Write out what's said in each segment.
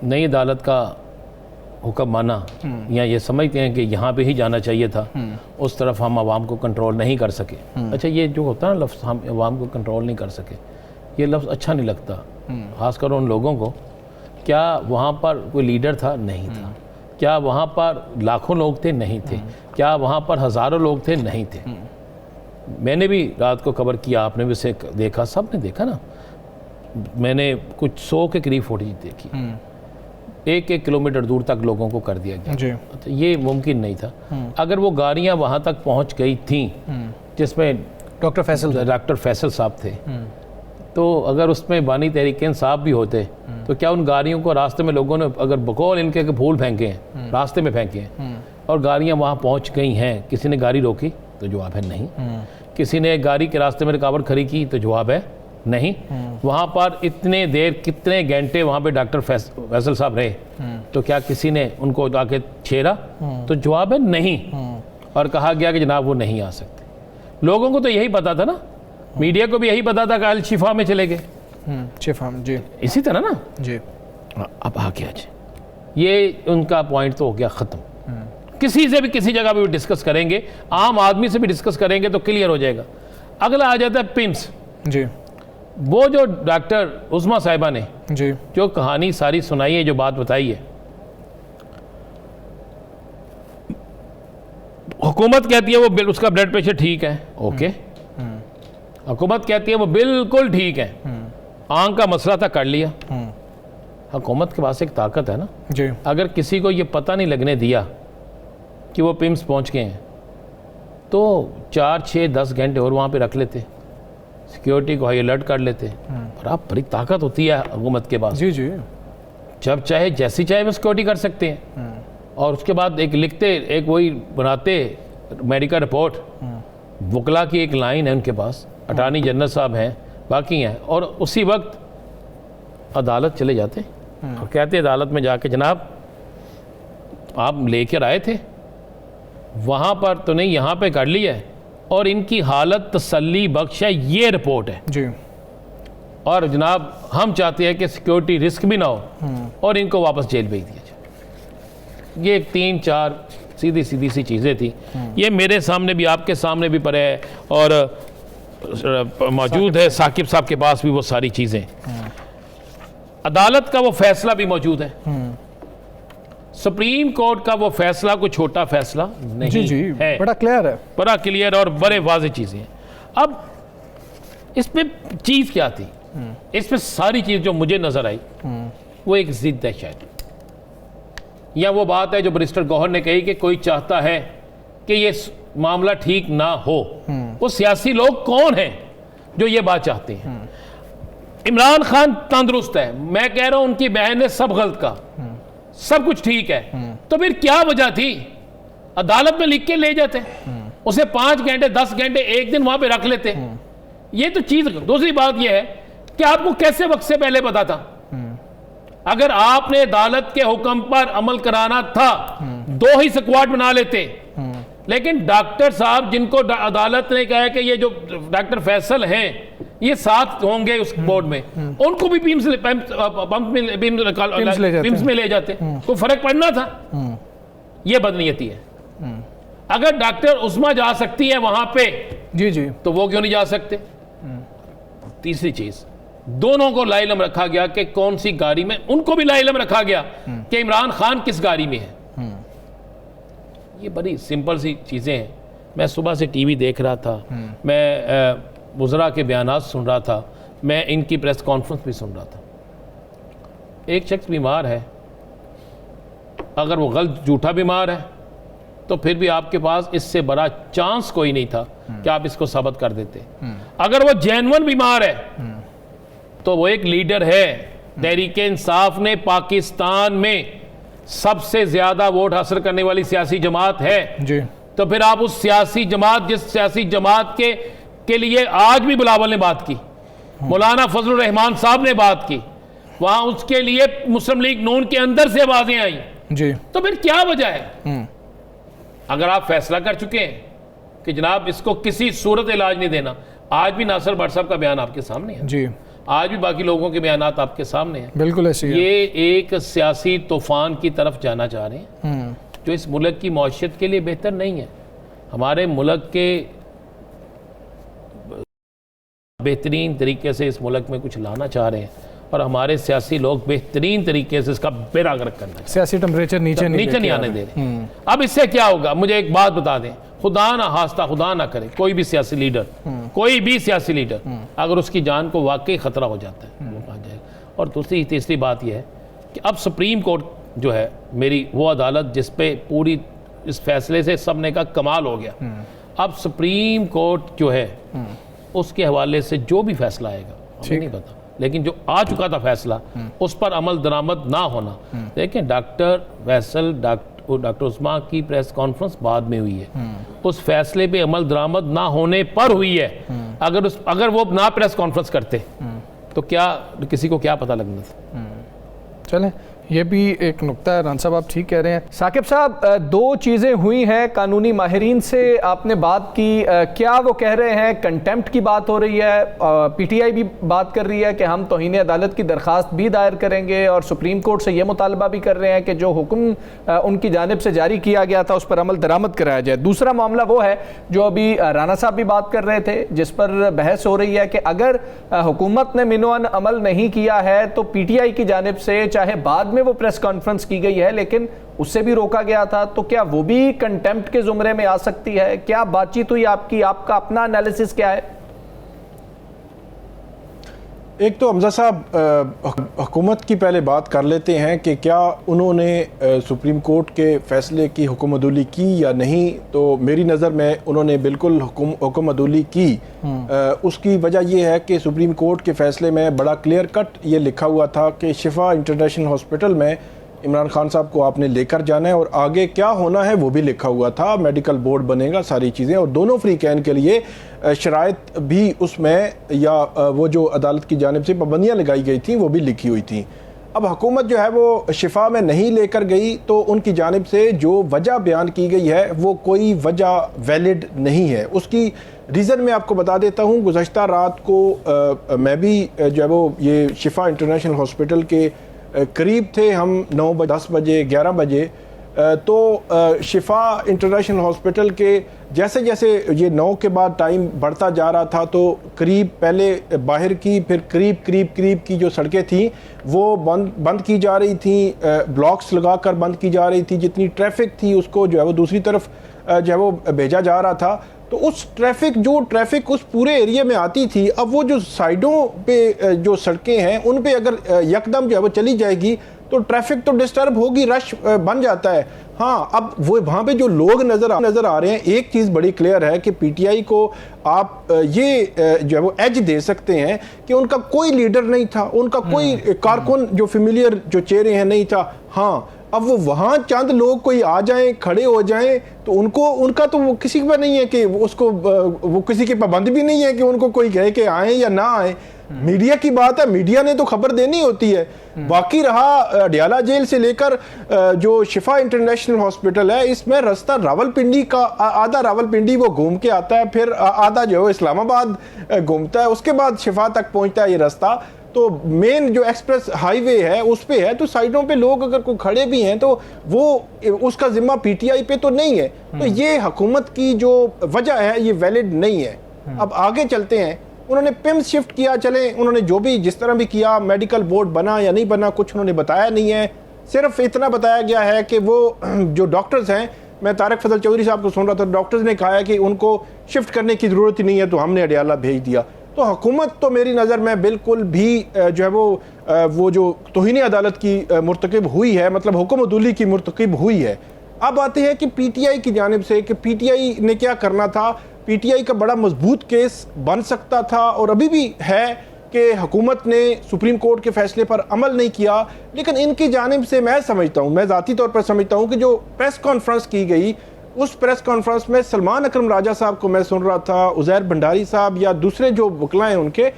नई अदालत का हुक्म माना या ये समझते हैं कि यहाँ पे ही जाना चाहिए था, उस तरफ हम आवाम को कंट्रोल नहीं कर सके। अच्छा, ये जो होता है ना लफ्ज़, हम आवाम को कंट्रोल नहीं कर सके, ये लफ्ज़ अच्छा नहीं लगता, खासकर उन लोगों को। क्या वहाँ पर कोई लीडर था? नहीं था। क्या वहाँ पर लाखों लोग थे? नहीं थे। क्या वहाँ पर हज़ारों लोग थे? नहीं थे। मैंने भी रात को कवर किया, आपने भी उसे देखा, सब ने देखा ना। मैंने कुछ 100 के करीब फुटेज देखी, 1-1 किलोमीटर दूर तक लोगों को कर दिया गया जी। तो ये मुमकिन नहीं था। अगर वो गाड़ियाँ वहाँ तक पहुँच गई थीं जिसमें डॉक्टर फैसल साहब थे, तो अगर उसमें बानी तहरीक इंसाफ भी होते तो क्या उन गाड़ियों को रास्ते में लोगों ने अगर बकौल इनके फूल फेंके हैं, रास्ते में फेंके हैं और गाड़ियाँ वहाँ पहुँच गई हैं, किसी ने गाड़ी रोकी? तो जवाब है नहीं। किसी ने गाड़ी के रास्ते में रुकावट खड़ी की? तो जवाब है नहीं। वहाँ पर इतने देर, कितने घंटे वहाँ पे डॉक्टर फैसल साहब रहे, तो क्या किसी ने उनको आके छेड़ा? तो जवाब है नहीं। और कहा गया कि जनाब वो नहीं आ सकते। लोगों को तो यही पता था ना, मीडिया को भी यही पता था कि अल शिफा में चले गए, शिफा जी, इसी तरह ना जी। अब आ गया जी, ये उनका पॉइंट तो हो गया ख़त्म। किसी से भी किसी जगह पे भी डिस्कस करेंगे, आम आदमी से भी डिस्कस करेंगे तो क्लियर हो जाएगा। अगला आ जाता है पिम्स जी। वो जो डॉक्टर उस्मा साहिबा ने जी जो कहानी सारी सुनाई है, जो बात बताई है, हुकूमत कहती है वो उसका ब्लड प्रेशर ठीक है, ओके। हुकूमत कहती है वो बिल्कुल ठीक है, आंख का मसला था, कर लिया। हुकूमत के पास एक ताकत है ना जी। अगर किसी को ये पता नहीं लगने दिया कि वो पिम्स पहुंच गए हैं, तो 4, 6, 10 घंटे और वहाँ पे रख लेते, सिक्योरिटी को हाई अलर्ट कर लेते। और आप बड़ी ताकत होती है हुकूमत के पास जी जी, जब चाहे जैसी चाहे वो सिक्योरिटी कर सकते हैं। और उसके बाद एक लिखते, एक वही बनाते मेडिकल रिपोर्ट, वकला की एक लाइन है उनके पास, अटॉर्नी जनरल साहब हैं, बाकी हैं, और उसी वक्त अदालत चले जाते और कहते अदालत में जाके जनाब आप लेकर आए थे, वहाँ पर तो नहीं, यहाँ पे कर लिया है, और इनकी हालत तसल्ली बख्श है, ये रिपोर्ट है जी। और जनाब हम चाहते हैं कि सिक्योरिटी रिस्क भी ना हो और इनको वापस जेल भेज दिया जाए। ये 3-4 सीधी सी चीज़ें थी। ये मेरे सामने भी, आपके सामने भी पड़े है और मौजूद है, साकिब साहब के पास भी वो सारी चीज़ें। अदालत का वो फैसला भी मौजूद है, सुप्रीम कोर्ट का वो फैसला कोई छोटा फैसला नहीं जी जी, है, बड़ा क्लियर है, बड़ा क्लियर और बड़े वाज़ेह चीज़ें हैं। अब इसमें चीज़ क्या थी, इसमें सारी चीज़ जो मुझे नज़र आई वो एक जिद है शायद, या वो बात है जो बैरिस्टर गौहर ने कही कि कोई चाहता है कि ये मामला ठीक ना हो। वो सियासी लोग कौन हैं जो ये बात चाहते हैं? इमरान खान तंदुरुस्त है, मैं कह रहा हूं उनकी बहन ने सब गलत का, सब कुछ ठीक है, तो फिर क्या वजह थी? अदालत में लिख के ले जाते, उसे 5 घंटे 10 घंटे एक दिन वहां पे रख लेते। ये तो चीज। दूसरी बात यह है कि आपको कैसे वक्त से पहले पता था? अगर आपने अदालत के हुक्म पर अमल कराना था 2 ही स्क्वाड बना लेते। लेकिन डॉक्टर साहब जिनको अदालत ने कहा है कि ये जो डॉक्टर फैसल हैं ये 7 होंगे उस बोर्ड में, उनको भी पिम्स में ले जाते, कोई फर्क पड़ना था? ये बदनीयती है। अगर डॉक्टर उस्मा जा सकती है वहां पे जी जी, तो वो क्यों नहीं जा सकते? तीसरी चीज, दोनों को लाइलम रखा गया कि कौन सी गाड़ी में, उनको भी लाइलम रखा गया कि इमरान खान किस गाड़ी में है। ये बड़ी सिंपल सी चीजें हैं। मैं सुबह से टीवी देख रहा था, मैं मुजरा के बयानात सुन रहा था, मैं इनकी प्रेस कॉन्फ्रेंस भी सुन रहा था। एक शख्स बीमार है, अगर वो गलत झूठा बीमार है तो फिर भी आपके पास इससे बड़ा चांस कोई नहीं था कि आप इसको साबित कर देते। अगर वो जेन्युइन बीमार है तो वो एक लीडर है। तहरीके इंसाफ ने पाकिस्तान में सबसे ज्यादा वोट हासिल करने वाली सियासी जमात है जी। तो फिर आप उस सियासी जमात, जिस सियासी जमात के लिए आज भी बिलावल ने बात की, मौलाना फजलुर रहमान साहब ने बात की, वहां उसके लिए मुस्लिम लीग नून के अंदर से आवाजें आई जी। तो फिर क्या वजह है? अगर आप फैसला कर चुके हैं कि जनाब इसको किसी सूरत इलाज नहीं देना, आज भी नासिर भट्ट साहब का बयान आपके सामने है जी। आज भी बाकी लोगों के बयानात आपके सामने हैं। बिल्कुल ऐसी है। ये एक सियासी तूफान की तरफ जाना चाह रहे हैं जो इस मुल्क की मौशियत के लिए बेहतर नहीं है। हमारे मुल्क के बेहतरीन तरीके से इस मुल्क में कुछ लाना चाह रहे हैं और हमारे सियासी लोग बेहतरीन तरीके से इसका बेड़ा गर्क करना चाहते हैं। सियासी टेम्परेचर नीचे नहीं आने दे रहे। अब इससे क्या होगा, मुझे एक बात बता दें, खुदा ना खास्ता, खुदा ना करे, कोई भी सियासी लीडर अगर उसकी जान को वाकई खतरा हो जाता है वो कहाँ जाएगा। और दूसरी तीसरी बात यह है कि अब सुप्रीम कोर्ट जो है मेरी वो अदालत जिस पे पूरी इस फैसले से सबने का कमाल हो गया, अब सुप्रीम कोर्ट जो है उसके हवाले से जो भी फैसला आएगा हमें नहीं पता, लेकिन जो आ चुका था फैसला उस पर अमल दरामद ना होना। देखें डॉक्टर फैसल डॉक्टर उस्मा की प्रेस कॉन्फ्रेंस बाद में हुई है, उस फैसले पे अमल दरामद ना होने पर हुई है। अगर वो ना प्रेस कॉन्फ्रेंस करते तो क्या किसी को क्या पता लगना था। चलें, ये भी एक नुक्ता है। रान साहब आप ठीक कह रहे हैं। साकिब साहब, दो चीज़ें हुई हैं। कानूनी माहिरीन से आपने बात की, क्या वो कह रहे हैं कंटेम्प्ट की बात हो रही है, पीटीआई भी बात कर रही है कि हम तौहीन अदालत की दरख्वास्त भी दायर करेंगे और सुप्रीम कोर्ट से ये मुतालबा भी कर रहे हैं कि जो हुक्म उनकी जानिब से जारी किया गया था उस पर अमल दरामद कराया जाए। दूसरा मामला वो है जो अभी राना साहब भी बात कर रहे थे, जिस पर बहस हो रही है कि अगर हुकूमत ने मिनोअन अमल नहीं किया है तो पीटीआई की जानिब से चाहे बाद में वो प्रेस कॉन्फ्रेंस की गई है लेकिन उससे भी रोका गया था, तो क्या वो भी कंटेम्प्ट के जुमरे में आ सकती है? क्या बातचीत हुई आपकी, आपका अपना एनालिसिस क्या है? एक तो हमजा साहब हुकूमत की पहले बात कर लेते हैं कि क्या उन्होंने सुप्रीम कोर्ट के फैसले की हुक्मअदुली की या नहीं। तो मेरी नज़र में उन्होंने बिल्कुल हुक्मअदुली की। उसकी वजह यह है कि सुप्रीम कोर्ट के फैसले में बड़ा क्लियर कट ये लिखा हुआ था कि शिफा इंटरनेशनल हॉस्पिटल में इमरान खान साहब को आपने लेकर जाना है और आगे क्या होना है वो भी लिखा हुआ था। मेडिकल बोर्ड बनेगा, सारी चीज़ें, और दोनों फ्रीकैन के लिए शराइत भी उसमें या वो जो अदालत की जानिब से पाबंदियाँ लगाई गई थी वो भी लिखी हुई थी। अब हुकूमत जो है वो शिफा में नहीं लेकर गई तो उनकी जानिब से जो वजह बयान की गई है वो कोई वजह वैलिड नहीं है। उसकी रीज़न मैं आपको बता देता हूँ। गुज़श्ता रात को मैं भी जो है वो ये शिफा इंटरनेशनल हॉस्पिटल के करीब थे, हम 9 बजे 10 बजे 11 बजे, तो शिफा इंटरनेशनल हॉस्पिटल के जैसे जैसे ये 9 के बाद टाइम बढ़ता जा रहा था तो करीब पहले बाहर की फिर करीब की जो सड़कें थी वो बंद की जा रही थी, ब्लॉक्स लगाकर बंद की जा रही थी। जितनी ट्रैफिक थी उसको जो है वो दूसरी तरफ जो है वो भेजा जा रहा था। तो उस ट्रैफिक उस पूरे एरिया में आती थी, अब वो जो साइडों पे जो सड़कें हैं उन पे अगर यकदम जो है वो चली जाएगी तो ट्रैफिक तो डिस्टर्ब होगी, रश बन जाता है। हाँ, अब वो वहाँ पे जो लोग नज़र आ रहे हैं, एक चीज़ बड़ी क्लियर है कि पीटीआई को आप ये जो है वो एज दे सकते हैं कि उनका कोई लीडर नहीं था, उनका कोई कारकुन जो फेमिलियर जो चेहरे हैं नहीं था। हाँ, अब वो वहाँ चंद लोग कोई आ जाएं, खड़े हो जाएं तो उनका तो वो किसी पर नहीं है कि उसको वो किसी की पाबंदी भी नहीं है कि उनको कोई कहे कि आए या ना आए। मीडिया की बात है, मीडिया ने तो खबर देनी होती है। बाकी रहा अडियाला जेल से लेकर जो शिफा इंटरनेशनल हॉस्पिटल है, इसमें रास्ता रावलपिंडी का आधा रावलपिंडी वो घूम के आता है, फिर आधा जो है इस्लामाबाद घूमता है, उसके बाद शिफा तक पहुंचता है ये रास्ता। तो मेन जो एक्सप्रेस हाईवे है उस पे है, तो साइडों पे लोग अगर कोई खड़े भी हैं तो वो उसका जिम्मा पीटीआई पे तो नहीं है। तो ये हुकूमत की जो वजह है ये वैलिड नहीं है। अब आगे चलते हैं, उन्होंने पिम्स शिफ्ट किया, चले उन्होंने जो भी जिस तरह भी किया, मेडिकल बोर्ड बना या नहीं बना कुछ उन्होंने बताया नहीं है। सिर्फ इतना बताया गया है कि वो जो डॉक्टर्स हैं, मैं तारक फजल चौधरी साहब को सुन रहा था, डॉक्टर्स ने कहा है कि उनको शिफ्ट करने की ज़रूरत ही नहीं है तो हमने अडियाला भेज दिया। तो हुकूमत तो मेरी नज़र में बिल्कुल भी जो है वो जो तौहीन अदालत की मुर्तकिब हुई है, मतलब हुक्मअदुली की मुर्तकिब हुई है। अब आते हैं कि पीटीआई की जानिब से कि पीटीआई ने क्या करना था। पीटीआई का बड़ा मजबूत केस बन सकता था और अभी भी है कि हुकूमत ने सुप्रीम कोर्ट के फैसले पर अमल नहीं किया, लेकिन इनकी जानिब से मैं समझता हूँ, मैं ज़ाती तौर पर समझता हूँ कि जो प्रेस कॉन्फ्रेंस की गई उस प्रेस कॉन्फ्रेंस में सलमान अकरम राजा साहब को मैं सुन रहा था, उज़ैर भंडारी साहब या दूसरे जो वकला हैं उनके,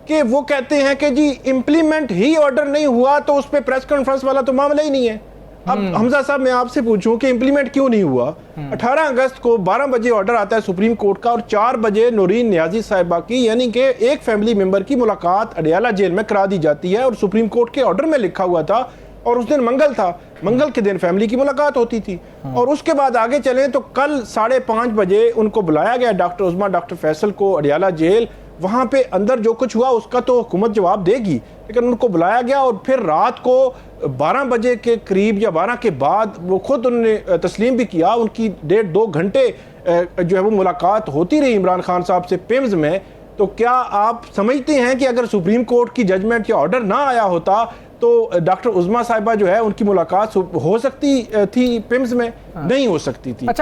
कि वो कहते हैं कि जी इम्प्लीमेंट ही ऑर्डर नहीं हुआ तो उस पर प्रेस कॉन्फ्रेंस वाला तो मामला ही नहीं है। अब हमजा साहब मैं आपसे पूछूं कि इंप्लीमेंट क्यों नहीं हुआ? 18 अगस्त को 12 बजे ऑर्डर आता है सुप्रीम कोर्ट का और 4 बजे नूरीन नियाजी साहिबा की यानी कि एक फैमिली मेंबर की मुलाकात अडियाला जेल में करा दी जाती है और सुप्रीम कोर्ट के ऑर्डर में लिखा हुआ था और उस दिन मंगल था, मंगल के दिन फैमिली की मुलाकात होती थी। और उसके बाद आगे चलें तो कल 5:30 बजे उनको बुलाया गया डॉक्टर उस्मा डॉक्टर फैसल को अडियाला जेल। वहाँ पे अंदर जो कुछ हुआ उसका तो हुकूमत जवाब देगी, लेकिन उनको बुलाया गया और फिर रात को 12 बजे के करीब या 12 के बाद वो खुद उन्होंने तस्लीम भी किया, उनकी 1.5-2 घंटे जो है वो मुलाकात होती रही इमरान खान साहब से पिम्स में। तो क्या आप समझते हैं कि अगर सुप्रीम कोर्ट की जजमेंट या ऑर्डर ना आया होता तो डॉक्टर उस्मा साहिबा जो है उनकी मुलाकात हो सकती थी पिम्स में? नहीं हो सकती थी। अच्छा,